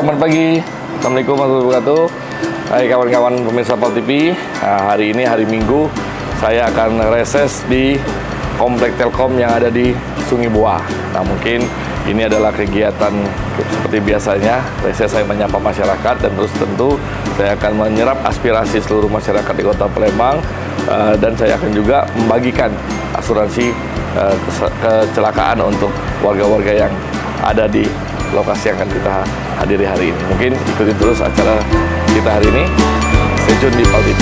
selamat pagi. Assalamualaikum warahmatullahi wabarakatuh. Hai kawan-kawan pemirsa PAL TV. Nah, hari ini hari Minggu, saya akan reses di Komplek Telkom yang ada di Sungai Buah. Nah, mungkin ini adalah kegiatan seperti biasanya, reses saya menyapa masyarakat dan terus tentu saya akan menyerap aspirasi seluruh masyarakat di Kota Palembang dan saya akan juga membagikan asuransi kecelakaan untuk warga-warga yang ada di lokasi yang akan kita hadiri hari ini. Mungkin ikuti terus acara kita hari ini. Stay tune di PAL TV.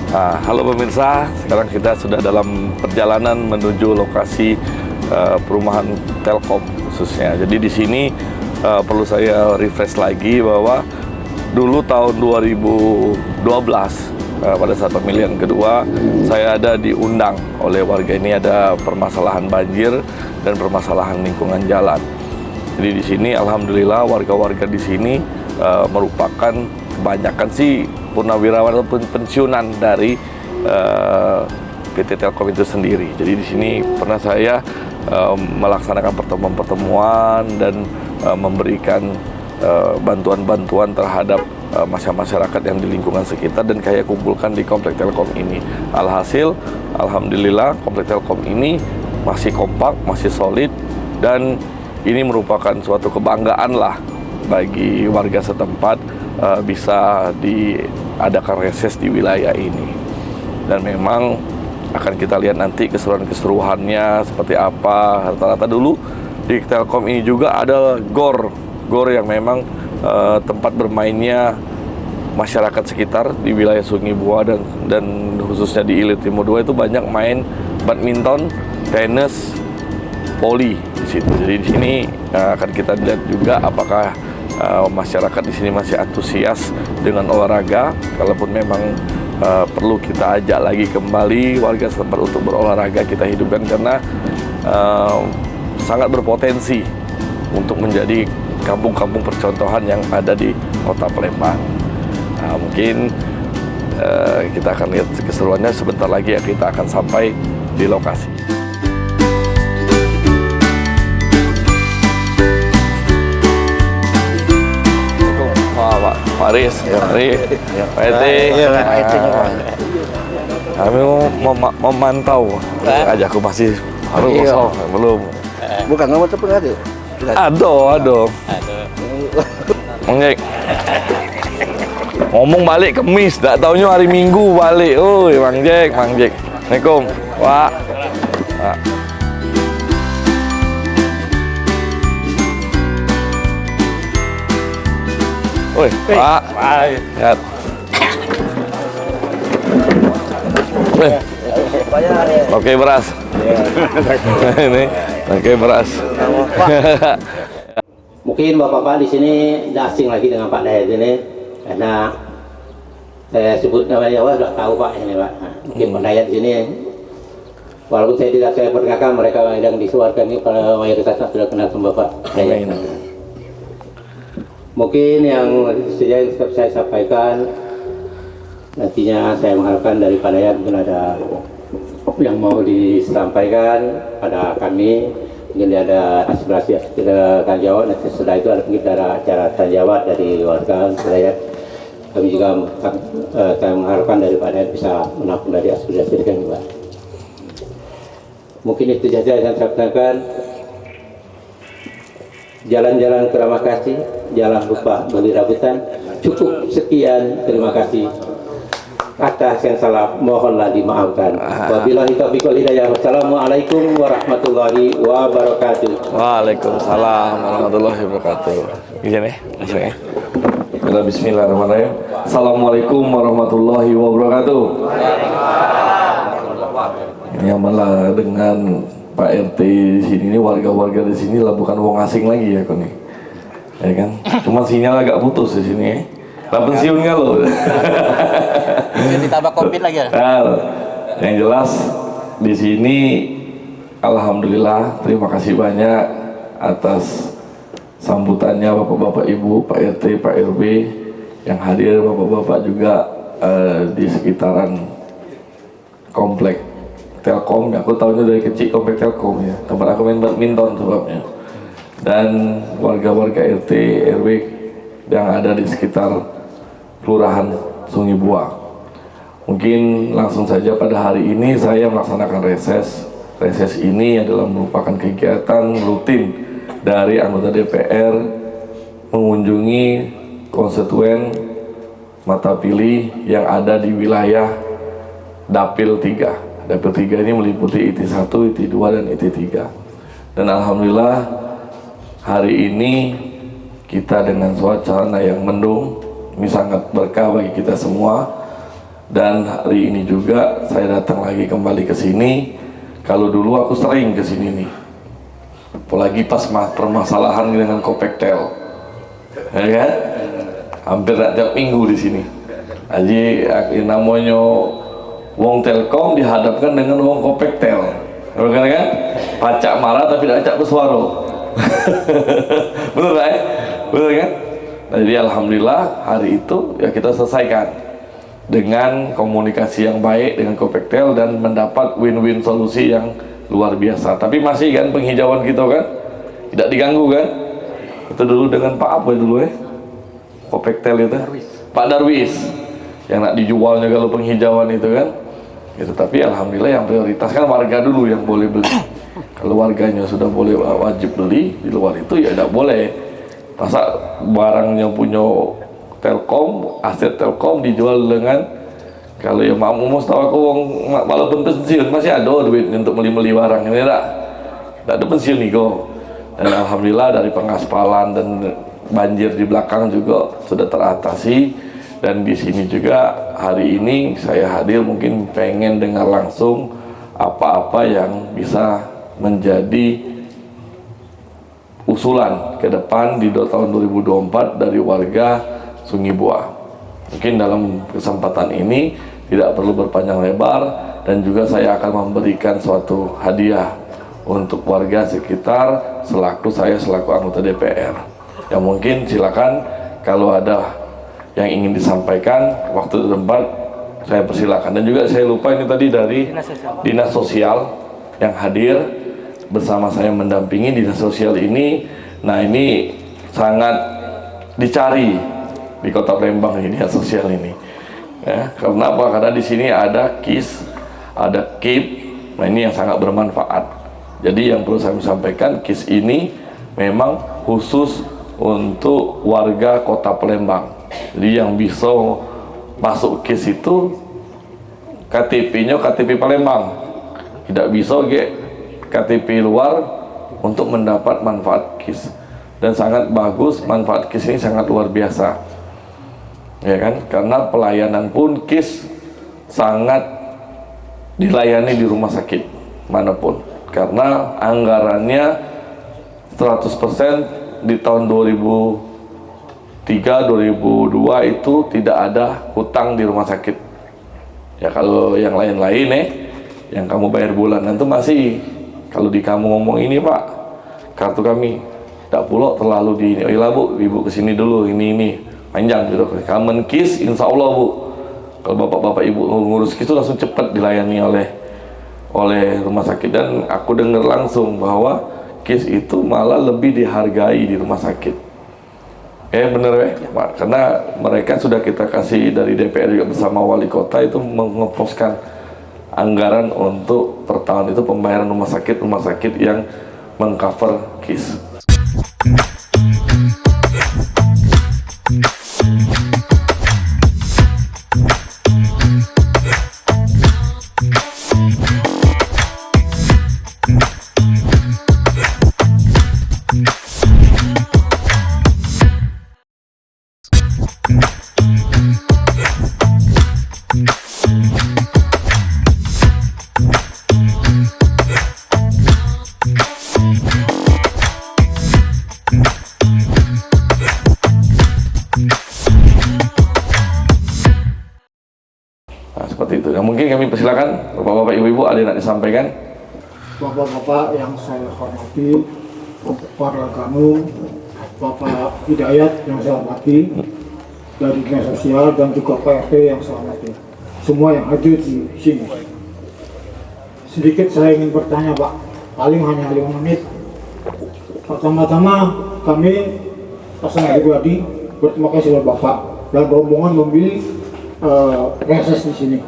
Nah, halo pemirsa, sekarang kita sudah dalam perjalanan menuju lokasi perumahan Telkom khususnya. Jadi di sini perlu saya refresh lagi bahwa dulu tahun 2012 pada saat pemilihan kedua, saya ada diundang oleh warga ini, ada permasalahan banjir dan permasalahan lingkungan jalan. Jadi di sini alhamdulillah warga-warga di sini merupakan kebanyakan sih purnawirawan ataupun pensiunan dari PT Telkom itu sendiri. Jadi di sini pernah saya melaksanakan pertemuan-pertemuan dan memberikan bantuan-bantuan terhadap masyarakat yang di lingkungan sekitar dan kayak kumpulkan di Komplek Telkom ini. Alhasil, alhamdulillah Komplek Telkom ini masih kompak, masih solid, dan ini merupakan suatu kebanggaan lah bagi warga setempat bisa diadakan reses di wilayah ini. Dan memang akan kita lihat nanti keseruan-keseruannya seperti apa. Rata-rata dulu di Telkom ini juga ada gor yang memang tempat bermainnya masyarakat sekitar di wilayah Sungai Buah dan khususnya di Ilir Timur 2 itu banyak main badminton, tenis, voli di situ. Jadi di sini akan kita lihat juga apakah masyarakat di sini masih antusias dengan olahraga. Kalaupun memang perlu kita ajak lagi kembali warga setempat untuk berolahraga, kita hidupkan karena sangat berpotensi untuk menjadi kampung-kampung percontohan yang ada di Kota Palembang. Nah, mungkin kita akan lihat keseruannya sebentar lagi ya, kita akan sampai di lokasi. Pak Faris, Pak Ete, kami mau memantau. Aja aku masih baru kosong, belum. Bukan nomor telepon ada? Aduh. Mengek. Ngomong balik Kemis, tak taunya hari Minggu balik. Oi, Mang Jack. Assalamualaikum. Pak. Oi, Pak. Lihat. Oke, beras. Ini, oke, beras. Mungkin Bapak-Bapak di sini tidak asing lagi dengan Pak Dayat ini, karena saya sebut namanya sudah tahu Pak ini Pak. Mungkin Pak Dayat di sini, walaupun saya perkenalkan mereka yang dikeluarkan ini pada mayoritas sudah kenal sama Bapak Dayat. Mungkin yang saya sampaikan nantinya saya mengharapkan dari Pak Dayat mungkin ada yang mau disampaikan pada kami. Mungkin ada aspirasi kita akan jawab. Nanti setelah itu ada mungkin acara tanya jawab dari warga saya. Kami juga saya mengharapkan daripada bisa menampung dari aspirasi kami, Pak. Mungkin itu saja yang saya katakan. Jalan-jalan terima kasih, jalan lupa beli rambutan. Cukup sekian, terima kasih. Atas yang salah mohonlah dimaafkan. Wabillahi taufiq wal hidayah. Wassalamualaikum warahmatullahi wabarakatuh. Waalaikumsalam warahmatullahi wabarakatuh. Izin ya, langsung ya. Bismillahirrahmanirrahim. Assalamualaikum warahmatullahi wabarakatuh. Nyamanlah dengan Pak RT di sini, warga-warga di sini lah, bukan wong asing lagi ya kau nih. Ya kan? Cuma sinyal agak putus di sini ya. Lah pensiun nggak lo? Ditambah COVID lagi ya? Nah, yang jelas di sini alhamdulillah terima kasih banyak atas sambutannya Bapak-bapak Ibu, Pak RT, Pak RW yang hadir, Bapak-bapak juga di sekitaran komplek Telkom. Aku tahunya dari kecil komplek Telkom ya, tempat aku main badminton sebabnya. Dan warga-warga RT RW yang ada di sekitar Kelurahan Sungai Buah. Mungkin langsung saja pada hari ini saya melaksanakan reses. Reses ini adalah merupakan kegiatan rutin dari anggota DPR mengunjungi konstituen mata pilih yang ada di wilayah Dapil 3. Dapil 3 ini meliputi IT1, IT2, dan IT3. Dan alhamdulillah hari ini kita dengan suasana yang mendung, ini sangat berkah bagi kita semua. Dan hari ini juga saya datang lagi kembali ke sini. Kalau dulu aku sering ke sini nih, apalagi pas permasalahan dengan Kopektel, ya kan? Hampir tiap minggu di sini. Jadi namanya wong Telkom dihadapkan dengan wong Kopektel, kan? Pacak marah tapi tidak acak bersuara. Betul kan? Betul kan? Jadi alhamdulillah hari itu ya kita selesaikan dengan komunikasi yang baik dengan Kopektel dan mendapat win-win solusi yang luar biasa. Tapi masih kan penghijauan kita kan tidak diganggu kan? Itu dulu dengan Pak apa dulu Kopektel itu? Pak Darwis yang nak dijualnya kalau penghijauan itu kan. Gitu. Tapi alhamdulillah yang prioritas kan warga dulu yang boleh beli. Kalau warganya sudah boleh wajib beli, di luar itu ya tidak boleh. Masa barangnya punya Telkom, aset Telkom dijual dengan, kalau ya Mak tahu aku walaupun pensiun masih ada duit untuk beli barang ini tidak ada pensiun nih kok. Dan alhamdulillah dari pengaspalan dan banjir di belakang juga sudah teratasi. Dan di sini juga hari ini saya hadir mungkin pengen dengar langsung apa-apa yang bisa menjadi usulan ke depan di tahun 2024 dari warga Sungai Buah. Mungkin dalam kesempatan ini tidak perlu berpanjang lebar, dan juga saya akan memberikan suatu hadiah untuk warga sekitar selaku anggota DPR. Yang mungkin silakan kalau ada yang ingin disampaikan waktu tempat saya persilakan. Dan juga saya lupa ini tadi dari Dinas Sosial yang hadir bersama saya mendampingi Dinas Sosial ini. Nah ini sangat dicari di Kota Palembang ini Dinas Sosial ini. Ya, karena apa? Karena di sini ada KIS, ada KIP. Nah ini yang sangat bermanfaat. Jadi yang perlu saya sampaikan, KIS ini memang khusus untuk warga Kota Palembang. Jadi yang bisa masuk KIS itu KTP-nya KTP Palembang. Tidak bisa KTP luar untuk mendapat manfaat KIS. Dan sangat bagus, manfaat KIS ini sangat luar biasa. Ya kan? Karena pelayanan pun KIS sangat dilayani di rumah sakit manapun. Karena anggarannya 100% di tahun 2003-2002 itu tidak ada hutang di rumah sakit. Ya kalau yang lain-lain yang kamu bayar bulanan itu masih. Kalau di kamu ngomong ini Pak, kartu kami tidak pula terlalu di ini. Oh Bu, Ibu kesini dulu ini panjang gitu. Kamen KIS insya Allah Bu, kalau bapak-bapak ibu ngurus KIS itu langsung cepat dilayani oleh rumah sakit. Dan aku dengar langsung bahwa KIS itu malah lebih dihargai di rumah sakit. Bener Pak, karena mereka sudah kita kasih dari DPR juga bersama wali kota itu mengeposkan anggaran untuk per tahun itu pembayaran rumah sakit yang mengcover KIS. Nah, seperti itu. Nah, mungkin kami persilakan Bapak-bapak, Ibu-ibu ada yang nak disampaikan. Bapak-bapak yang saya hormati, para kamu, Bapak Hidayat yang saya hormati, dari Dinas Sosial dan juga Pak RT yang saya hormati, semua yang hadir di sini. sedikit saya ingin bertanya Pak, paling hanya 5 menit. Pertama-tama kami pasangan pribadi berterima kasih kepada Bapak dan rombongan memilih reses di sini.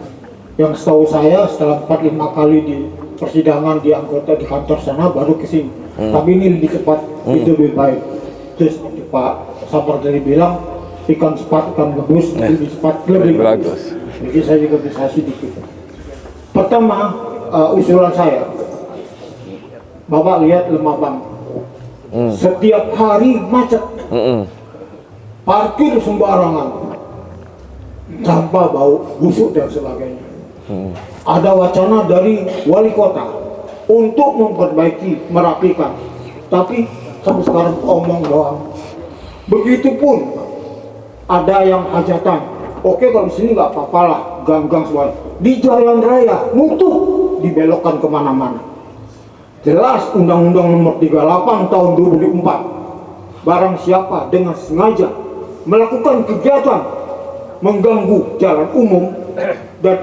Yang setahu saya setelah 4-5 kali di persidangan di anggota di kantor sana baru ke sini. Tapi ini lebih cepat, itu lebih baik. Terus Pak Sapar tadi bilang ikan cepat, ikan gabus lebih cepat, lebih bagus. Jadi saya juga bisa sedikit. Pertama, usulan saya, Bapak lihat Lemah Bang, setiap hari macet, parkir sembarangan, sampah bau busuk dan sebagainya. Ada wacana dari wali kota untuk memperbaiki, merapikan, tapi sampai sekarang omong doang. Begitupun ada yang hajatan, oke kalau di sini nggak apa-apa lah, gang-gang semua. Di jalan raya nutup, dibelokkan kemana-mana. Jelas Undang-Undang Nomor 38 Tahun 2004, barang siapa dengan sengaja melakukan kegiatan mengganggu jalan umum dan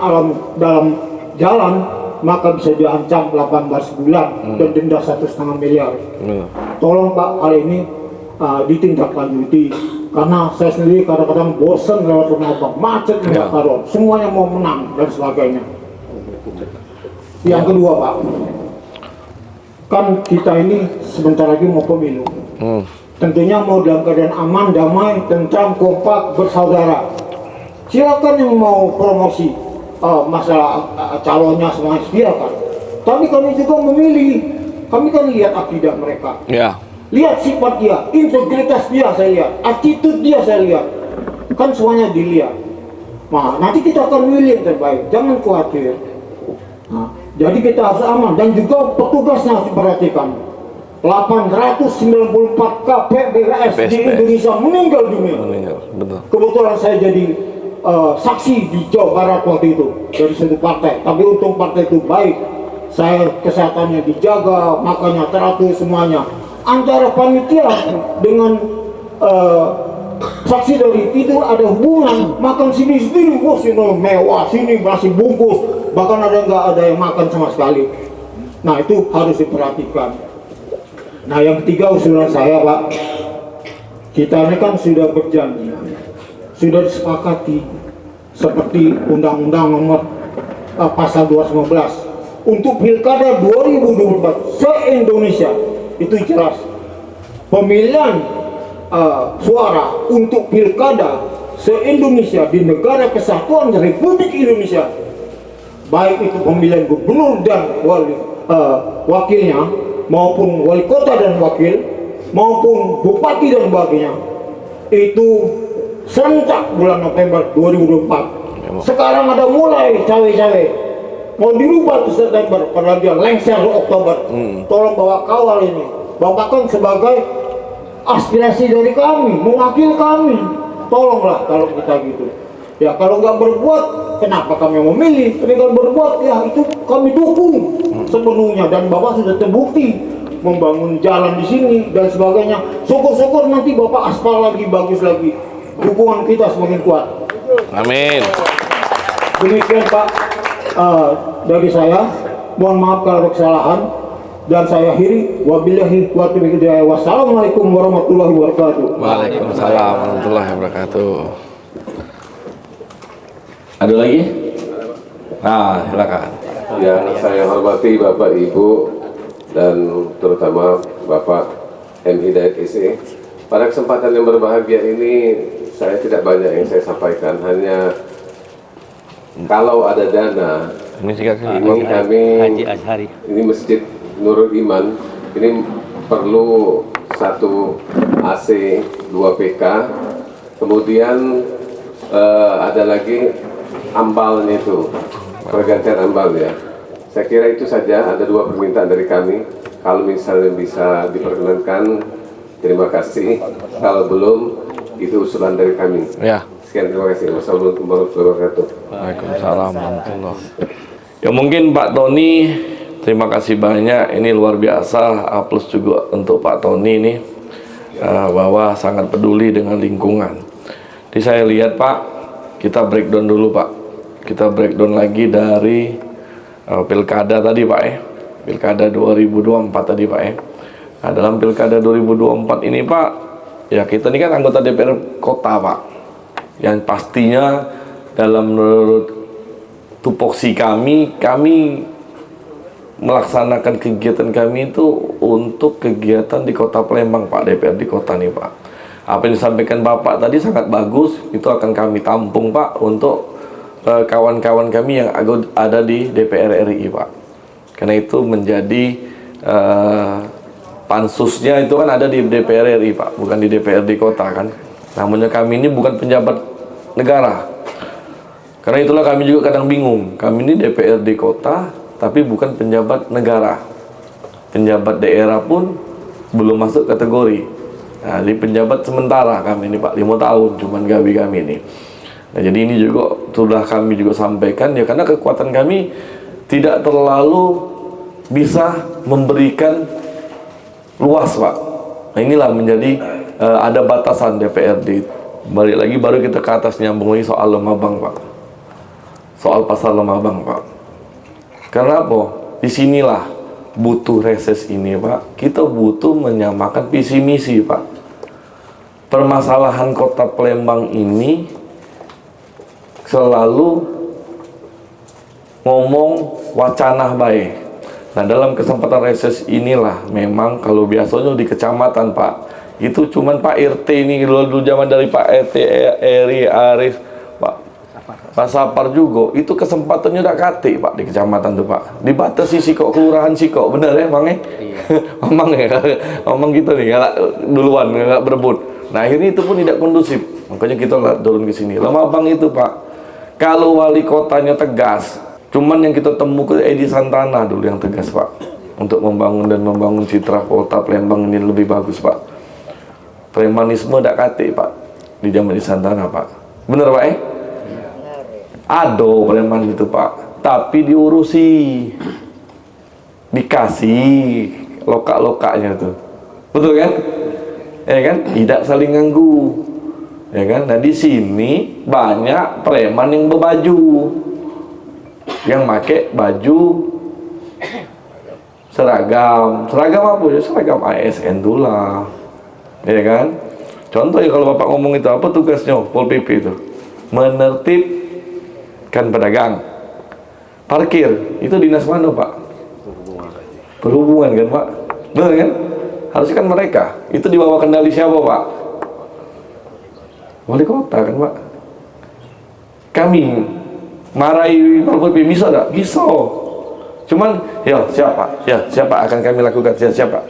dalam jalan, maka bisa diancam 18 bulan dan denda 1,5 miliar. Tolong Pak, hal ini ditindaklanjuti, karena saya sendiri kadang-kadang bosan lewat rumah Pak, macet karuan, semuanya mau menang dan sebagainya. Yang kedua Pak, kan kita ini sebentar lagi mau pemilu. Tentunya mau dalam keadaan aman, damai, tentram, kompak, bersaudara. Silakan yang mau promosi masalah calonnya semuanya, silakan. Tapi kami juga memilih, kami kan lihat akidah mereka, lihat sifat dia, integritas dia saya lihat, attitude dia saya lihat, kan semuanya dilihat. Nah, nanti kita akan milih yang terbaik, jangan khawatir. Nah, jadi kita harus aman, dan juga petugasnya harus diperhatikan. 894 KPBS di Indonesia meninggal dunia. Betul. Kebetulan saya jadi saksi di Jawa Barat waktu itu dari satu partai, tapi untung partai itu baik, saya kesehatannya dijaga, makanya teratur semuanya. Antara panitia dengan saksi dari itu ada hubungan, makan sini sendiri, wah sini mewah, sini masih bungkus, bahkan nggak ada yang makan sama sekali. Nah itu harus diperhatikan. Nah yang ketiga usulan saya Pak, kita ini kan sudah berjanji, sudah disepakati seperti Undang-Undang Nomor Pasal 215 untuk Pilkada 2024 se-Indonesia, itu jelas pemilihan suara untuk Pilkada se-Indonesia di Negara Kesatuan Republik Indonesia, baik itu pemilihan gubernur dan wakilnya, maupun wali kota dan wakil, maupun bupati dan sebagainya, itu serentak bulan November 2024. Sekarang ada mulai cawe-cawe mau dirubah ke September, padahal dia lengser ke Oktober. Tolong bawa kawal ini. Bapak kan sebagai aspirasi dari kami, mewakil kami, tolonglah kalau kita gitu. Ya kalau nggak berbuat, kenapa kami memilih? Tapi kalau berbuat, ya itu kami dukung sepenuhnya. Dan Bapak sudah terbukti membangun jalan di sini dan sebagainya. Syukur-syukur nanti Bapak aspal lagi, bagus lagi. Dukungan kita semakin kuat. Amin. Demikian Pak dari saya. Mohon maaf kalau ada kesalahan. Dan saya akhiri, wabillahi wa taufiq hidayah. Wassalamualaikum warahmatullahi wabarakatuh. Waalaikumsalam warahmatullahi wabarakatuh. Ada lagi? Nah, silakan. Yang saya hormati Bapak Ibu dan terutama Bapak M. Hidayat SE. Pada kesempatan yang berbahagia ini saya tidak banyak yang saya sampaikan, hanya kalau ada dana ini kami ini Masjid Nurul Iman ini perlu 1 AC 2 PK, kemudian ada lagi ambalnya itu, pergantian ambal ya. Saya kira itu saja, ada 2 permintaan dari kami. Kalau misalnya bisa diperkenankan, terima kasih. Kalau belum, itu usulan dari kami. Ya. Sekian, terima kasih. Wassalamualaikum warahmatullahi wabarakatuh. Waalaikumsalam warahmatullahi wabarakatuh. Ya mungkin Pak Tony, terima kasih banyak. Ini luar biasa. Plus juga untuk Pak Tony ini bahwa sangat peduli dengan lingkungan. Jadi saya lihat Pak, kita breakdown dulu Pak. Kita breakdown lagi dari pilkada tadi Pak pilkada 2024 tadi Pak Nah, dalam pilkada 2024 ini Pak, ya kita ini kan anggota DPR kota Pak, yang pastinya dalam menurut tupoksi kami melaksanakan kegiatan kami itu untuk kegiatan di kota Palembang Pak, DPR di kota nih Pak. Apa yang disampaikan Bapak tadi sangat bagus, itu akan kami tampung Pak untuk kawan-kawan kami yang ada di DPR RI Pak. Karena itu menjadi pansusnya itu kan ada di DPR RI Pak, bukan di DPRD kota kan. Namunnya kami ini bukan penjabat negara. Karena itulah kami juga kadang bingung. Kami ini DPRD kota, tapi bukan penjabat negara. Penjabat daerah pun belum masuk kategori. Nah, di penjabat sementara kami ini Pak, 5 tahun cuman gawi kami ini. Nah, jadi ini juga sudah kami juga sampaikan ya, karena kekuatan kami tidak terlalu bisa memberikan luas Pak. Nah, inilah menjadi ada batasan DPRD. Balik lagi baru kita ke atas nyambung lagi soal Lemabang Pak. Soal pasar Lemabang Pak. Karena apa? Disinilah butuh reses ini Pak. Kita butuh menyamakan visi misi Pak. Permasalahan kota Palembang ini selalu ngomong wacana baik. Nah, dalam kesempatan reses inilah memang kalau biasanya di kecamatan Pak, itu cuman Pak RT ini dulu zaman dari Pak RT Eri Arif Pak Sapar juga, itu kesempatannya udah kate Pak di kecamatan tuh Pak. Dibatasi Sikok, kelurahan Sikok, bener ya Bang Iya. Ngomong ya, ngomong gitu nih, galak duluan, galak berebut. Nah, akhirnya itu pun tidak kondusif. Makanya kita turun ke sini. Lemabang itu Pak, kalau wali kotanya tegas, cuman yang kita temukan Edi Santana dulu yang tegas Pak, untuk membangun citra kota Palembang ini lebih bagus Pak. Premanisme tidak kate Pak di zaman Edi Santana Pak. Bener Pak Ado preman itu Pak, tapi diurusi, dikasih lokak-lokaknya tuh, betul kan? Ya kan, tidak saling ganggu, ya kan? Nah di sini banyak preman yang berbaju, yang pakai baju seragam apa ya, seragam ASN itulah, ya kan? Contoh ya, kalau Bapak ngomong itu apa tugasnya Pol PP itu? Menertibkan pedagang. Parkir itu dinas mana Pak? Perhubungan kan Pak? Benar kan? Harusnya kan mereka. Itu di bawah kendali siapa Pak? Wali kota kan Pak? Kami marahi Pol PP bisa enggak? Bisa. Cuman ya siapa akan kami lakukan, siapa?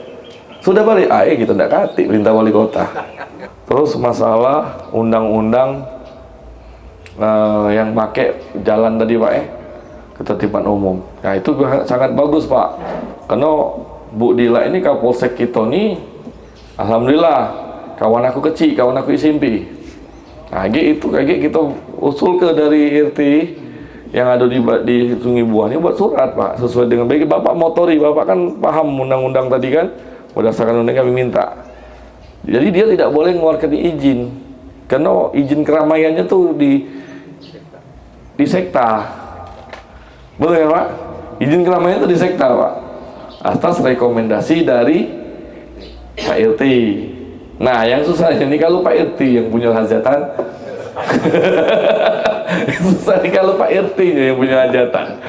Sudah balik, kita tidak kati perintah wali kota. Terus masalah undang-undang yang pakai jalan tadi Pak ketertiban umum. Nah itu sangat bagus Pak. Karena Bu Dila ini Kapolsek kita nih, alhamdulillah kawan aku kecil, kawan aku SMP. Nah itu kayak kita usul ke dari RT yang ada di Sungai Buah ini buat surat Pak, sesuai dengan baik. Bapak motori, Bapak kan paham undang-undang tadi kan, berdasarkan undang kami minta. Jadi dia tidak boleh mengeluarkan izin, karena izin keramaiannya tuh di sekta, betul ya Pak? Izin keramaian itu di sekta Pak, atas rekomendasi dari Pak RT. Nah yang susahnya ini kalau Pak RT yang punya hajatan susah nih kalau Pak RT yang punya hajatan.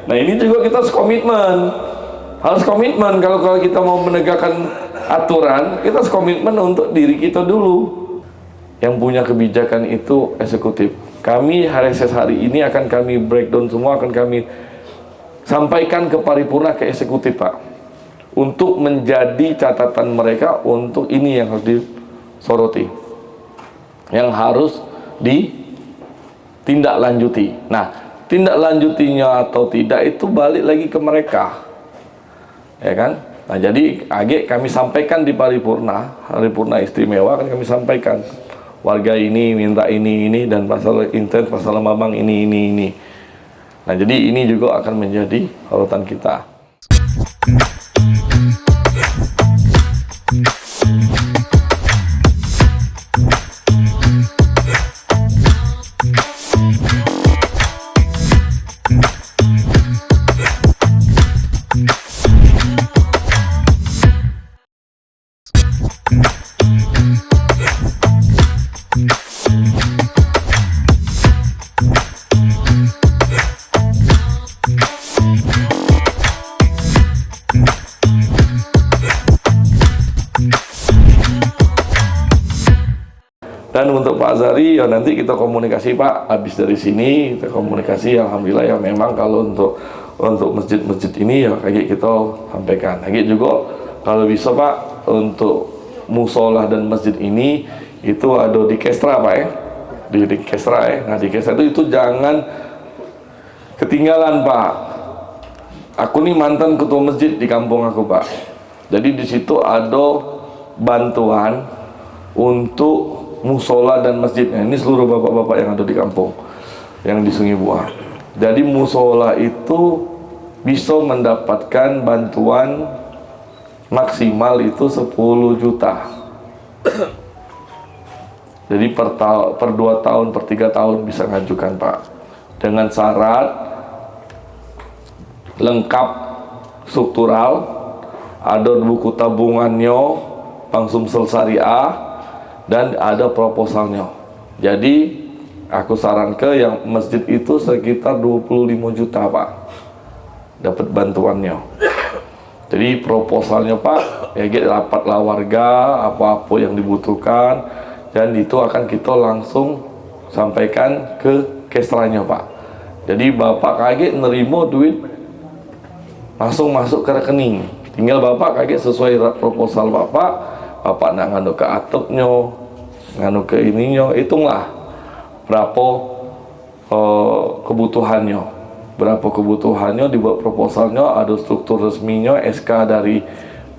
Nah ini juga kita harus komitmen kalau kita mau menegakkan aturan, kita harus komitmen untuk diri kita dulu. Yang punya kebijakan itu eksekutif. Kami reses hari ini akan kami breakdown semua, akan kami sampaikan ke paripurna, ke eksekutif Pak, untuk menjadi catatan mereka untuk ini yang harus disoroti, yang harus ditindaklanjuti. Nah, tindak lanjutinya atau tidak itu balik lagi ke mereka, ya kan? Nah, jadi kami sampaikan di paripurna istimewa, akan kami sampaikan warga ini minta ini dan pasal intens, pasal Lemabang ini. Nah, jadi ini juga akan menjadi sorotan kita. Azhari ya nanti kita komunikasi Pak, habis dari sini kita komunikasi. Alhamdulillah ya memang kalau untuk masjid-masjid ini ya kayak kita sampaikan. Kayak juga kalau bisa Pak untuk musola dan masjid ini itu ada di Kestra Pak ya, di Kestra ya. Nah di Kestra itu jangan ketinggalan Pak. Aku nih mantan ketua masjid di kampung aku Pak. Jadi di situ ada bantuan untuk musola dan masjidnya. Ini seluruh bapak-bapak yang ada di kampung, yang di Sungai Buah. Jadi musola itu bisa mendapatkan bantuan maksimal itu 10 juta. Jadi per 2 tahun, per 3 tahun bisa ngajukan Pak. Dengan syarat lengkap struktural, ada buku tabungannya, Bank Sumsel Syariah, dan ada proposalnya. Jadi aku saran ke yang masjid itu sekitar 25 juta Pak dapat bantuannya. Jadi proposalnya Pak ya rapatlah warga apa-apa yang dibutuhkan, dan itu akan kita langsung sampaikan ke Kestranya Pak. Jadi Bapak kaget nerima duit langsung masuk ke rekening, tinggal Bapak kaget sesuai proposal Bapak nak nganu ke atapnya, nganu ke ininya, hitunglah berapa kebutuhannya, dibuat proposalnya, ada struktur resminya, SK dari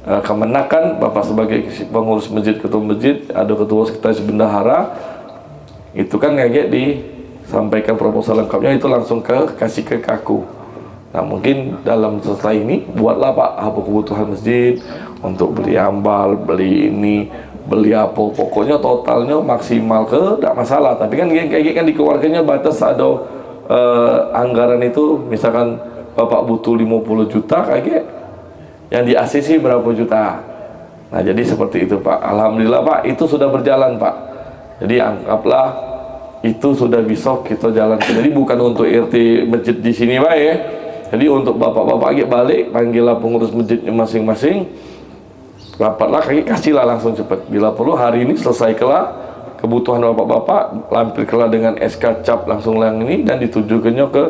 Kemenak kan, Bapak sebagai pengurus masjid, ketua masjid, ada ketua sekretaris bendahara, itu kan kayak disampaikan proposal lengkapnya, itu langsung kasih ke Kaku. Nah mungkin dalam setelah ini buatlah Pak apa kebutuhan masjid untuk beli ambal, beli ini, beli apa, pokoknya totalnya maksimal ke tidak masalah. Tapi kan kayak kan di keluarganya batas ada anggaran itu, misalkan Bapak butuh 50 juta kayak yang di ACC berapa juta. Nah jadi seperti itu Pak. Alhamdulillah Pak itu sudah berjalan Pak. Jadi anggaplah itu sudah bisa kita jalan. Jadi bukan untuk RT masjid di sini Pak ya. Jadi untuk bapak-bapak balik, panggillah pengurus masjidnya masing-masing, rapatlah kasihlah langsung cepat. Bila perlu hari ini selesaikanlah kebutuhan bapak-bapak, lampirkanlah dengan SK cap langsung yang ini dan ditujukannya ke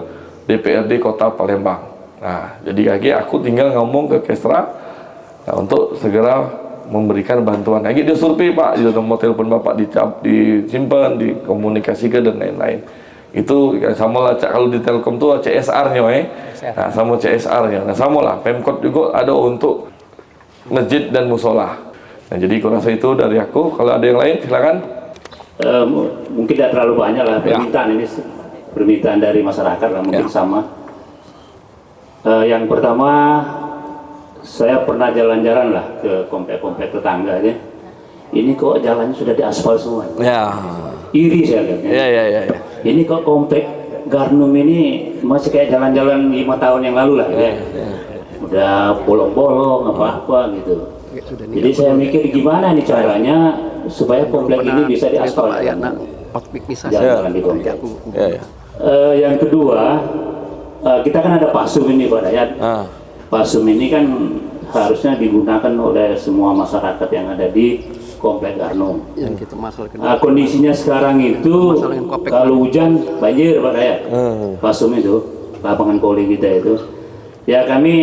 DPRD Kota Palembang. Nah, jadi aku tinggal ngomong ke Kestra untuk segera memberikan bantuan. Dia survei Pak, dia nomor telepon bapak disimpan, dikomunikasikan dan lain-lain. Itu sama lah kalau di Telkom tuh CSR-nya nah sama CSR-nya, nah sama lah Pemkot juga ada untuk masjid dan musola. Nah jadi aku rasa itu dari aku. Kalau ada yang lain silakan. Mungkin tidak terlalu banyak lah permintaan ini, permintaan dari masyarakat lah mungkin sama. Yang pertama, saya pernah jalan-jalan lah ke komplek-komplek tetangga aja. Ini kok jalannya sudah diaspal semua. Ya. Iri saya lihatnya. Ya. Ini kok komplek Garnum ini masih kayak jalan-jalan 5 tahun yang lalu lah ya. Udah bolong-bolong apa-apa gitu. Jadi saya mikir gimana nih caranya supaya komplek ini bisa diaspal. Jalan di komplek. Yang kedua, kita kan ada Pasum ini Pak Dayat. Pasum ini kan harusnya digunakan oleh semua masyarakat yang ada di Komplek Garnum. Kondisinya sekarang itu kalau hujan banjir Pak Dayat. Pasum itu, lapangan voli kita itu. Ya kami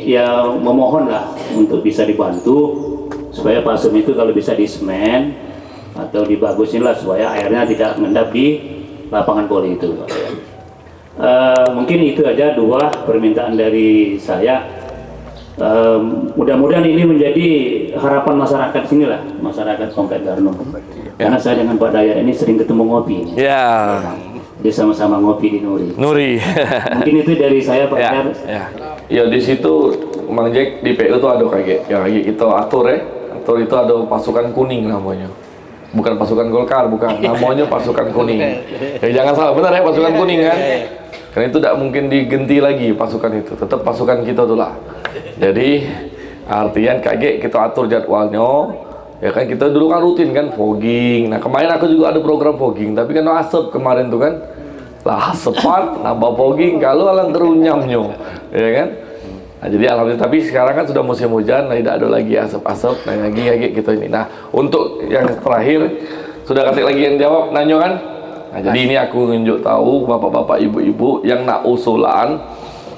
ya memohon lah untuk bisa dibantu supaya Pasum itu kalau bisa disemen atau dibagusin lah supaya airnya tidak mengendap di lapangan voli itu Pak Dayat. Mungkin itu aja 2 permintaan dari saya. Mudah-mudahan ini menjadi harapan masyarakat sini lah, masyarakat Komplek Garnum. Karena saya dengan Pak Dayat ini sering ketemu ngopi. Ya. Dia sama-sama ngopi di Nuri. Mungkin itu dari saya Pak Dayat. Ya di situ Mang Jack di PU itu ada kayak kita atur Atur itu ada pasukan kuning namanya. Bukan pasukan Golkar, bukan. Namanya pasukan kuning. Jangan salah, benar ya pasukan kuning kan? Karena itu tidak mungkin diganti lagi pasukan itu, tetap pasukan kita tuh lah. Jadi artian kayak kita atur jadwalnya, ya kan kita dulu kan rutin kan fogging. Nah kemarin aku juga ada program fogging, tapi kan asap kemarin tuh kan, lah asepan, nambah fogging, kalau alang terunyamnya, ya kan. Nah, jadi alhamdulillah, tapi sekarang kan sudah musim hujan, nah tidak ada lagi asap-asap, nah lagi kita ini. Nah untuk yang terakhir Sudah ketik lagi yang jawab, nanyo kan? Nah, jadi ini aku nunjuk tahu bapak-bapak, ibu-ibu yang nak usulan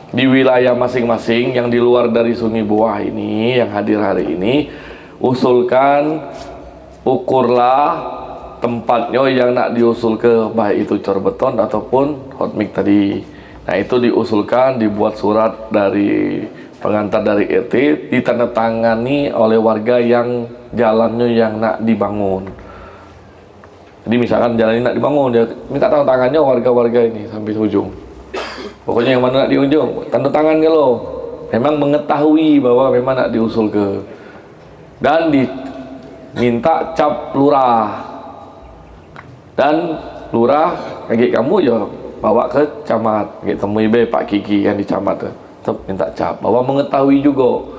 di wilayah masing-masing yang di luar dari Sungai Buah ini, yang hadir hari ini, usulkan, ukurlah tempatnya yang nak diusul ke, baik itu cor beton ataupun hot mix tadi. Nah, itu diusulkan, dibuat surat dari pengantar dari RT, ditandatangani oleh warga yang jalannya yang nak dibangun. Jadi misalkan jalan ini nak dibangun, dia minta tanda tangannya warga-warga ini sampai ujung. Pokoknya yang mana nak di ujung, tanda tangan lo. Memang mengetahui bahwa memang nak diusul ke. Dan diminta cap lurah. Dan lurah, kayak kamu ya bawa ke camat. Kayak temui be Pak Kiki yang di camat tuh. Tetap minta cap. Bahwa mengetahui juga.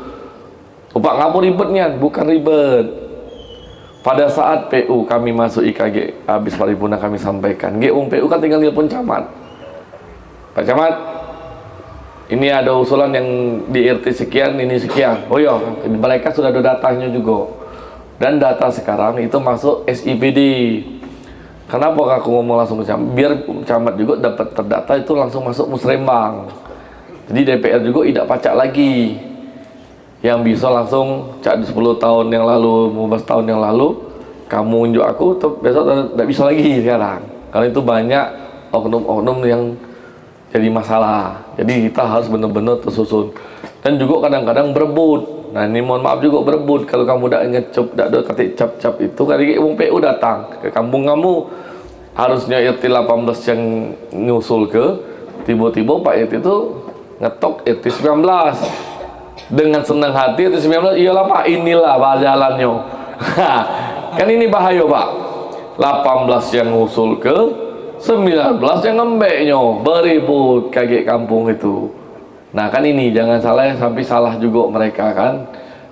Pak ngapu ribetnya, bukan ribet. Pada saat PU kami masuk IKG, habis paripurna kami sampaikan, PU kan tinggal nelpon camat. Pak Camat, ini ada usulan yang di RT sekian, ini sekian. Oh iya, mereka sudah ada datanya juga. Dan data sekarang itu masuk SIPD. Kenapa aku ngomong langsung ke camat? Biar camat juga dapat terdata itu langsung masuk musrembang. Jadi DPR juga tidak pacak lagi. Yang bisa langsung cak 10 tahun yang lalu, 15 tahun yang lalu, kamu unjuk aku, besok tidak bisa lagi sekarang. Karena itu banyak oknum-oknum yang jadi masalah. Jadi kita harus benar-benar tersusun. Dan juga kadang-kadang berebut. Nah ini mohon maaf juga berebut. Kalau kamu tidak ngecup, tidak ada ketik cap-cap itu, kali wong PU datang ke kampung kamu, harusnya RT 18 yang nyusul ke, tiba-tiba Pak RT itu ngetok RT 19. Dengan senang hati itu 19, iyalah Pak, inilah jalannya. Kan ini bahaya Pak. 18 yang ngusul ke, 19 yang ngembeknya, beribut kayak kampung itu. Nah kan ini jangan salah, sampai salah juga mereka kan.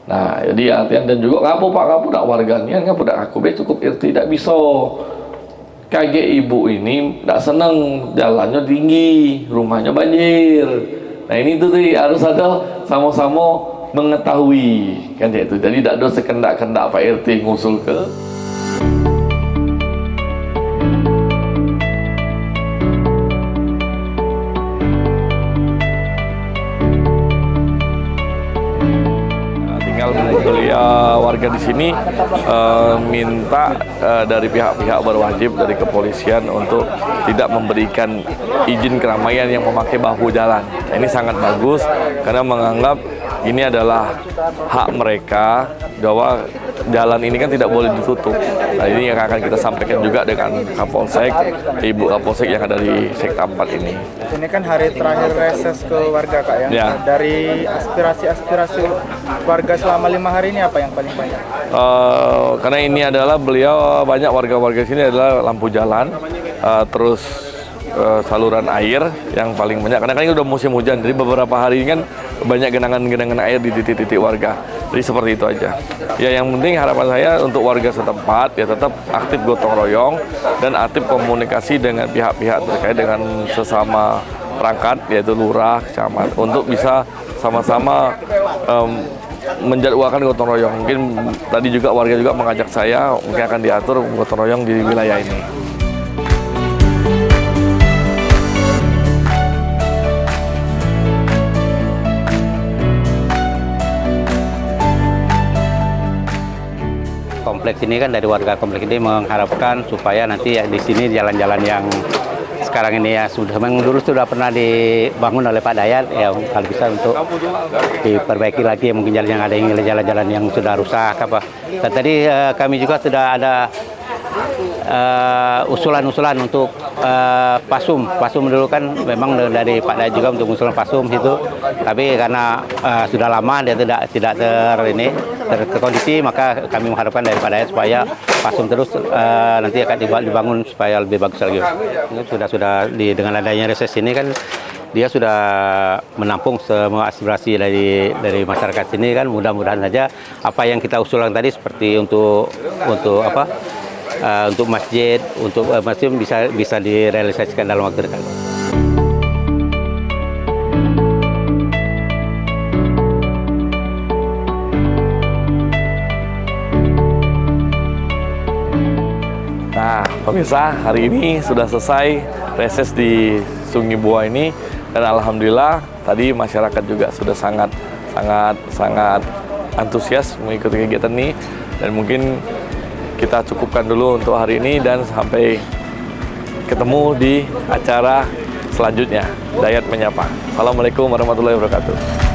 Nah jadi artian, dan juga ngapu Pak, ngapu dak warganya, ngapu dak aku be cukup RT tidak bisa. Kayak ibu ini tidak senang jalannya tinggi, rumahnya banjir. Nah ini tuh harus ada sama-sama mengetahui kan itu. Jadi tidak ada sekendak-kendak Pak RT ngusul ke. Tinggal belia warga di sini minta dari pihak-pihak berwajib dari kepolisian untuk tidak memberikan izin keramaian yang memakai bahu jalan. Nah, ini sangat bagus karena menganggap ini adalah hak mereka bahwa jalan ini kan tidak boleh ditutup. Nah ini yang akan kita sampaikan juga dengan Kapolsek, Ibu Kapolsek yang ada di Sekta 4 ini. Ini kan hari terakhir reses ke warga Kak ya. Ya. Dari aspirasi warga selama 5 hari ini apa yang paling banyak? Karena ini adalah beliau banyak warga-warga sini adalah lampu jalan, terus saluran air yang paling banyak. Karena kan ini udah musim hujan, jadi beberapa hari ini kan banyak genangan-genangan air di titik-titik warga. Jadi seperti itu aja. Ya yang penting harapan saya untuk warga setempat ya tetap aktif gotong royong dan aktif komunikasi dengan pihak-pihak terkait dengan sesama perangkat yaitu lurah, camat untuk bisa sama-sama menjadwalkan gotong royong. Mungkin tadi juga warga juga mengajak saya mungkin akan diatur gotong royong di wilayah ini. Kompleks ini kan dari warga kompleks ini mengharapkan supaya nanti ya di sini jalan-jalan yang sekarang ini ya sudah memang dulu sudah pernah dibangun oleh Pak Dayat ya kalau bisa untuk diperbaiki lagi ya, mungkin jalan yang ada yang jalan-jalan yang sudah rusak apa. Dan tadi kami juga sudah ada usulan-usulan untuk pasum dulu kan memang dari Pak Dayat juga untuk usulan pasum itu, tapi karena sudah lama dia tidak terkondisi, maka kami mengharapkan dari Pak Dayat supaya pasum terus nanti akan dibangun supaya lebih bagus lagi. Sudah dengan adanya reses ini kan dia sudah menampung semua aspirasi dari masyarakat sini kan, mudah-mudahan saja apa yang kita usulkan tadi seperti untuk masjid, untuk masjid bisa direalisasikan dalam waktu dekat. Pemirsa, hari ini sudah selesai reses di Sungai Buah ini, dan alhamdulillah tadi masyarakat juga sudah sangat antusias mengikuti kegiatan ini, dan mungkin kita cukupkan dulu untuk hari ini dan sampai ketemu di acara selanjutnya. Dayat Menyapa. Assalamualaikum warahmatullahi wabarakatuh.